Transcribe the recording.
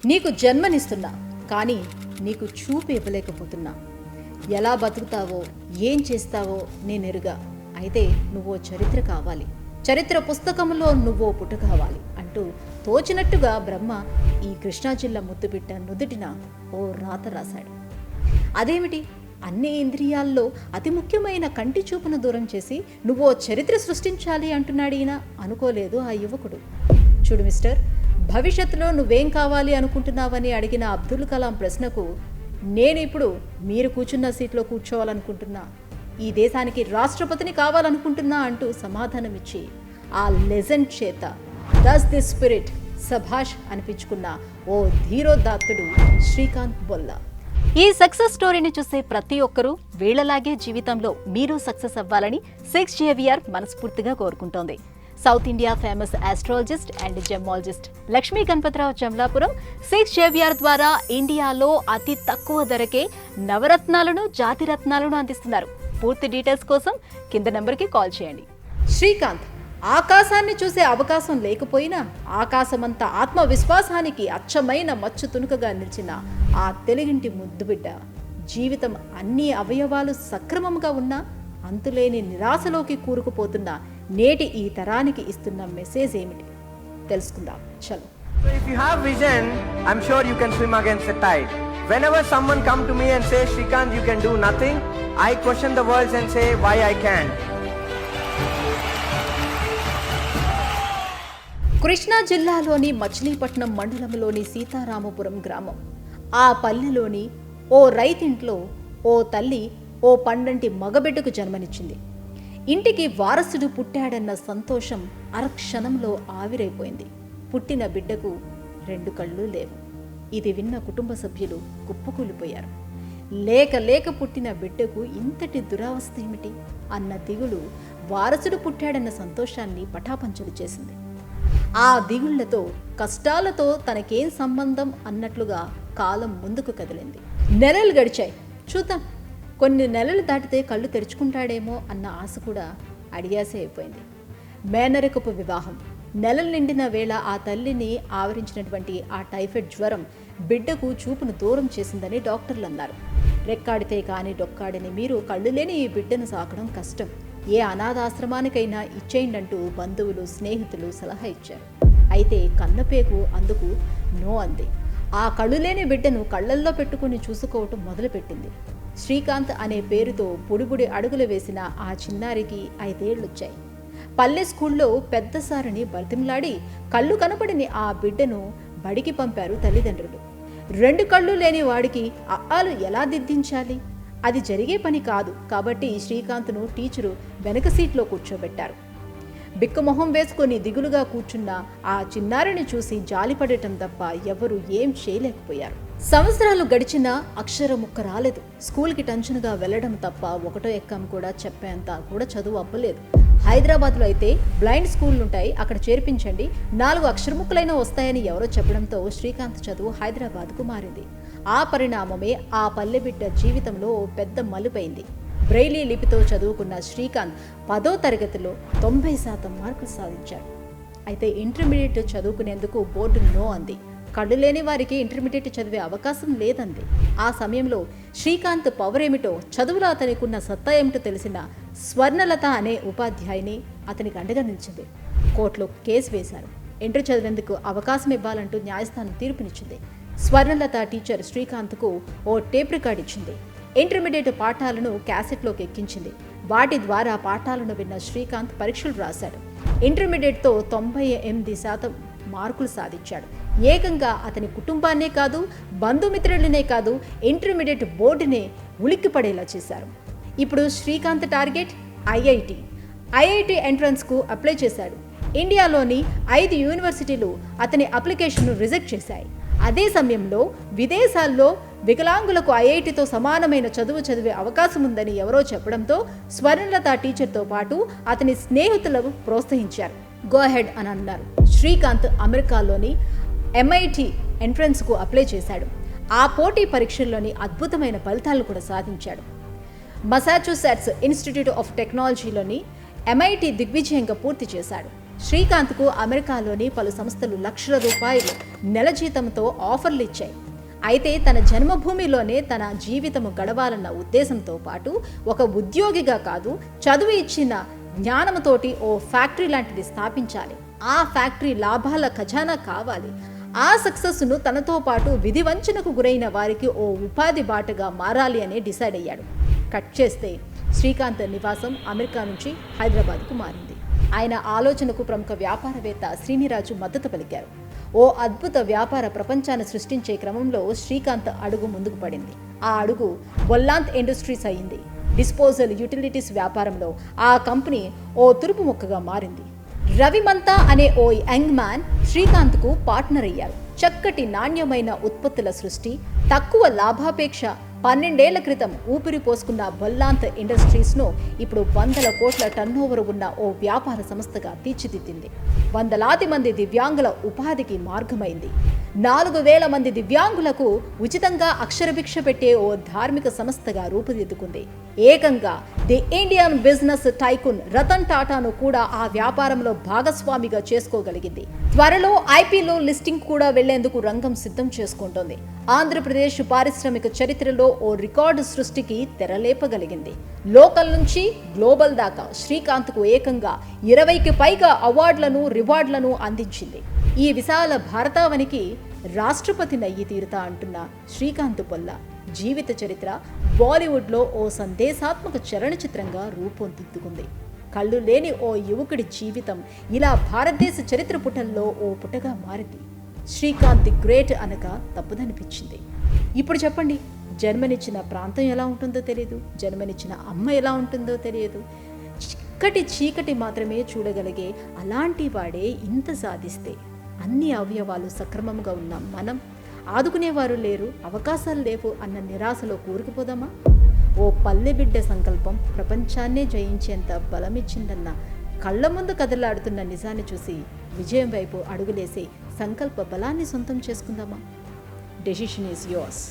నీకు జన్మనిస్తున్నా, కానీ నీకు చూపు ఇవ్వలేకపోతున్నా. ఎలా బతుకుతావో, ఏం చేస్తావో నేనెరుగా. అయితే నువ్వో చరిత్ర కావాలి, చరిత్ర పుస్తకంలో నువ్వో పుట కావాలి అంటూ తోచినట్టుగా బ్రహ్మ ఈ కృష్ణా జిల్లా ముద్దుబిడ్డ నుదుటిన ఓ రాత రాశాడు. అదేమిటి, అన్ని ఇంద్రియాల్లో అతి ముఖ్యమైన కంటి చూపును దూరం చేసి నువ్వో చరిత్ర సృష్టించాలి అంటున్నాడు ఈయన. అనుకోలేదు ఆ యువకుడు. చూడు మిస్టర్, భవిష్యత్తులో నువ్వేం కావాలి అనుకుంటున్నావని అడిగిన అబ్దుల్ కలాం ప్రశ్నకు నేను ఇప్పుడు మీరు కూర్చున్న సీట్లో కూర్చోవాలనుకుంటున్నా, ఈ దేశానికి రాష్ట్రపతిని కావాలనుకుంటున్నా అంటూ సమాధానమిచ్చి ఆ లెజెండ్ చేత దస్ ది స్పిరిట్ సభాష్ అనిపించుకున్న ఓ ధీరోదాత్తుడు శ్రీకాంత్ బొల్లా. ఈ సక్సెస్ స్టోరీని చూసే ప్రతి ఒక్కరూ వీళ్లలాగే జీవితంలో మీరు సక్సెస్ అవ్వాలని 6 జేవిఆర్ మనస్ఫూర్తిగా కోరుకుంటోంది. South India famous astrologist and gemologist Lakshmi Ganapathirao Jamalapuram 6 JVR ద్వారా ఇండియాలో అతి తక్కువ ధరకే నవరత్నాలను, జాతిరత్నాలను అందిస్తున్నారు. పూర్తి డీటెయిల్స్ కోసం కింద నెంబర్కి కాల్ చేయండి. శ్రీకాంత్ ఆకాశాన్ని చూసే అవకాశం లేకపోయినా ఆకాశమంత ఆత్మవిశ్వాసానికి అచ్చమైన మచ్చు తునుకగా నిలిచిన ఆ తెలుగింటి ముద్దుబిడ్డ జీవితం అన్ని అవయవాలు సక్రమంగా ఉన్నా అంతులేని నిరాశలోకి కూరుకుపోతున్న నేటి ఈ తరానికి ఇస్తున్న మెసేజ్ ఏమిటి తెలుసుకుందాం. చలో. So if you have vision, I'm sure you can swim against the tide. Whenever someone come to me and say, Shrikant, you can do nothing, I question the words and say, why I can't. Krishna జిల్లాలోని మచిలీపట్నం మండలంలోని సీతారామపురం గ్రామం. ఆ పల్లెలోని ఓ రైతింట్లో ఓ తల్లి ఓ పండంటి మగబిడ్డకు జన్మనిచ్చింది. ఇంటికి వారసుడు పుట్టాడన్న సంతోషం అరక్షణంలో ఆవిరైపోయింది. పుట్టిన బిడ్డకు 2 కళ్ళు లేవు. ఇది విన్న కుటుంబ సభ్యులు కుప్పకూలిపోయారు. లేక లేక పుట్టిన బిడ్డకు ఇంతటి దురవస్థ ఏమిటి అన్న దిగులు వారసుడు పుట్టాడన్న సంతోషాన్ని పటాపంచలు చేసింది. ఆ దిగుళ్లతో, కష్టాలతో తనకేం సంబంధం అన్నట్లుగా కాలం ముందుకు కదిలింది. నెలలు గడిచాయి. చూద్దాం, కొన్ని నెలలు దాటితే కళ్ళు తెరుచుకుంటాడేమో అన్న ఆశ కూడా అడియాసే అయిపోయింది. మేనరికపు వివాహం. నెలలు నిండిన వేళ ఆ తల్లిని ఆవరించినటువంటి ఆ టైఫాయిడ్ జ్వరం బిడ్డకు చూపును దూరం చేసిందని డాక్టర్లు అన్నారు. రెక్కాడితే కానీ డొక్కాడని మీరు కళ్ళు లేని ఈ బిడ్డను సాకడం కష్టం, ఏ అనాథాశ్రమానికైనా ఇచ్చేయండంటూ బంధువులు, స్నేహితులు సలహా ఇచ్చారు. అయితే కన్నపేకు అందుకు నో అంది. ఆ కళ్ళు లేని బిడ్డను కళ్ళల్లో పెట్టుకుని చూసుకోవటం మొదలుపెట్టింది. శ్రీకాంత్ అనే పేరుతో బుడిబుడి అడుగులు వేసిన ఆ చిన్నారికి 5 ఏళ్లొచ్చాయి. పల్లె స్కూల్లో పెద్ద సారిని బతిమలాడి కళ్ళు కనపడిని ఆ బిడ్డను బడికి పంపారు తల్లిదండ్రులు. 2 కళ్ళు లేని వాడికి అఆలు ఎలా దిద్దించాలి? అది జరిగే పని కాదు. కాబట్టి శ్రీకాంత్ను టీచరు వెనక సీట్లో కూర్చోబెట్టారు. బిక్కమొహం వేసుకొని దిగులుగా కూర్చున్న ఆ చిన్నారిని చూసి జాలిపడటం తప్ప ఎవరు ఏం చేయలేకపోయారు. సంవత్సరాలు గడిచినా అక్షర ముక్క రాలేదు. స్కూల్కి టెన్షన్గా వెళ్లడం తప్ప 1వ ఎక్కం కూడా చెప్పేంత కూడా చదువు అవ్వలేదు. హైదరాబాద్లో అయితే బ్లైండ్ స్కూళ్ళుంటాయి, అక్కడ చేర్పించండి, 4 అక్షర ముక్కలైనా వస్తాయని ఎవరో చెప్పడంతో శ్రీకాంత్ చదువు హైదరాబాద్కు మారింది. ఆ పరిణామమే ఆ పల్లెబిడ్డ జీవితంలో పెద్ద మలుపైంది. బ్రెయిలీ లిపితో చదువుకున్న శ్రీకాంత్ 10వ తరగతిలో 90% మార్కులు సాధించాడు. అయితే ఇంటర్మీడియట్ చదువుకునేందుకు బోర్డు నో అంది. కళ్ళు లేని వారికి ఇంటర్మీడియట్ చదివే అవకాశం లేదంది. ఆ సమయంలో శ్రీకాంత్ పవర్ ఏమిటో, చదువులో అతనికున్న సత్తా ఏమిటో తెలిసిన స్వర్ణలత అనే ఉపాధ్యాయుని అతనికి అండగా నిలిచింది. కోర్టులో కేసు వేశారు. ఇంటర్ చదివేందుకు అవకాశం ఇవ్వాలంటూ న్యాయస్థానం తీర్పునిచ్చింది. స్వర్ణలత టీచర్ శ్రీకాంత్కు ఓ టేప్ రికార్డ్ ఇచ్చింది. ఇంటర్మీడియట్ పాఠాలను క్యాసెట్లోకి ఎక్కించింది. వాటి ద్వారా పాఠాలను విన్న శ్రీకాంత్ పరీక్షలు రాశాడు. ఇంటర్మీడియట్తో 98% మార్కులు సాధించాడు. ఏకంగా అతని కుటుంబాన్నే కాదు, బంధుమిత్రులనే కాదు, ఇంటర్మీడియట్ బోర్డునే ఉలిక్కిపడేలా చేశారు. ఇప్పుడు శ్రీకాంత్ టార్గెట్ ఐఐటి ఎంట్రన్స్కు అప్లై చేశాడు. ఇండియాలోని 5 యూనివర్సిటీలు అతని అప్లికేషన్ను రిజెక్ట్ చేశాయి. అదే సమయంలో విదేశాల్లో వికలాంగులకు ఐఐటితో సమానమైన చదువు చదివే అవకాశం ఉందని ఎవరో చెప్పడంతో స్వర్ణలత టీచర్తో పాటు అతని స్నేహితులను ప్రోత్సహించారు. గో హెడ్ అని అన్నారు. శ్రీకాంత్ అమెరికాలోని MIT ఎంట్రన్స్కు అప్లై చేశాడు. ఆ పోటీ పరీక్షల్లోని అద్భుతమైన ఫలితాలు కూడా సాధించాడు. మసాచ్యూసెట్స్ ఇన్స్టిట్యూట్ ఆఫ్ టెక్నాలజీలోని MIT దిగ్విజయంగా పూర్తి చేశాడు. శ్రీకాంత్కు అమెరికాలోని పలు సంస్థలు లక్షల రూపాయలు నెల జీతంతో ఆఫర్లు ఇచ్చాయి. అయితే తన జన్మభూమిలోనే తన జీవితము గడవాలన్న ఉద్దేశంతో పాటు ఒక ఉద్యోగిగా కాదు, చదువు ఇచ్చిన జ్ఞానంతోటి ఓ ఫ్యాక్టరీ లాంటిది స్థాపించాలి, ఆ ఫ్యాక్టరీ లాభాల ఖజానా కావాలి, ఆ సక్సెస్ను తనతో పాటు విధి వంచనకు గురైన వారికి ఓ ఉపాధి బాటగా మారాలి అని డిసైడ్ అయ్యాడు. కట్ చేస్తే శ్రీకాంత్ నివాసం అమెరికా నుంచి హైదరాబాద్కు మారింది. ఆయన ఆలోచనకు ప్రముఖ వ్యాపారవేత్త శ్రీనిరాజు మద్దతు పలికారు. ఓ అద్భుత వ్యాపార ప్రపంచాన్ని సృష్టించే క్రమంలో శ్రీకాంత్ అడుగు ముందుకు పడింది. ఆ అడుగు బొల్లాంత్ ఇండస్ట్రీస్ అయింది. డిస్పోజల్ యుటిలిటీస్ వ్యాపారంలో ఆ కంపెనీ ఓ తురుపు మొక్కగా మారింది. రవిమంతా అనే ఓ యంగ్ మ్యాన్ శ్రీకాంత్కు పార్ట్నర్ అయ్యారు. చక్కటి నాణ్యమైన ఉత్పత్తుల సృష్టి, తక్కువ లాభాపేక్ష 12 ఏళ్ల క్రితం ఊపిరి పోసుకున్న బొల్లాంత్ ఇండస్ట్రీస్ను ఇప్పుడు 100 కోట్ల టర్నోవర్ ఉన్న ఓ వ్యాపార సంస్థగా తీర్చిదిద్దింది. వందలాది మంది దివ్యాంగుల ఉపాధికి మార్గమైంది. 4000 మంది దివ్యాంగులకు ఉచితంగా అక్షరభిక్ష పెట్టే ఓ ధార్మిక సంస్థగా రూపుదిద్దుకుంది. ఏకంగా the Indian business tycoon Ratan టాటాను కూడా ఆ వ్యాపారంలో భాగస్వామిగా చేసుకోగలిగింది. త్వరలో ఐపీలో లిస్టింగ్ కూడా వెళ్లేందుకు రంగం సిద్ధం చేసుకుంటోంది. ఆంధ్రప్రదేశ్ పారిశ్రామిక చరిత్రలో ఓ రికార్డు సృష్టికి తెరలేపగలిగింది. లోకల్ నుంచి గ్లోబల్ దాకా శ్రీకాంత్కు ఏకంగా 20కి పైగా అవార్డులను, రివార్డులను అందించింది. ఈ విశాల భారతావనికి రాష్ట్రపతి నయ్యి తీరుతా అంటున్న శ్రీకాంత్ పొల్ల జీవిత చరిత్ర బాలీవుడ్లో ఓ సందేశాత్మక చలనచిత్రంగా రూపొందిద్దుకుంది. కళ్ళు లేని ఓ యువకుడి జీవితం ఇలా భారతదేశ చరిత్ర పుటల్లో ఓ పుటగా మారింది. శ్రీకాంత్ ది గ్రేట్ అనక తప్పదనిపించింది. ఇప్పుడు చెప్పండి, జన్మనిచ్చిన ప్రాంతం ఎలా ఉంటుందో తెలియదు, జన్మనిచ్చిన అమ్మ ఎలా ఉంటుందో తెలియదు, చీకటి మాత్రమే చూడగలిగే అలాంటి వాడే ఇంత సాధిస్తే, అన్ని అవయవాలు సక్రమంగా ఉన్న మనం ఆదుకునేవారు లేరు, అవకాశాలు లేవు అన్న నిరాశలో కూరుకుపోదామా? ఓ పల్లె బిడ్డ సంకల్పం ప్రపంచాన్నే జయించేంత బలమిచ్చిందన్న కళ్ళ ముందు కదలాడుతున్న నిజాన్ని చూసి విజయం వైపు అడుగులేసి సంకల్ప బలాన్ని సొంతం చేసుకుందామా? Decision is yours.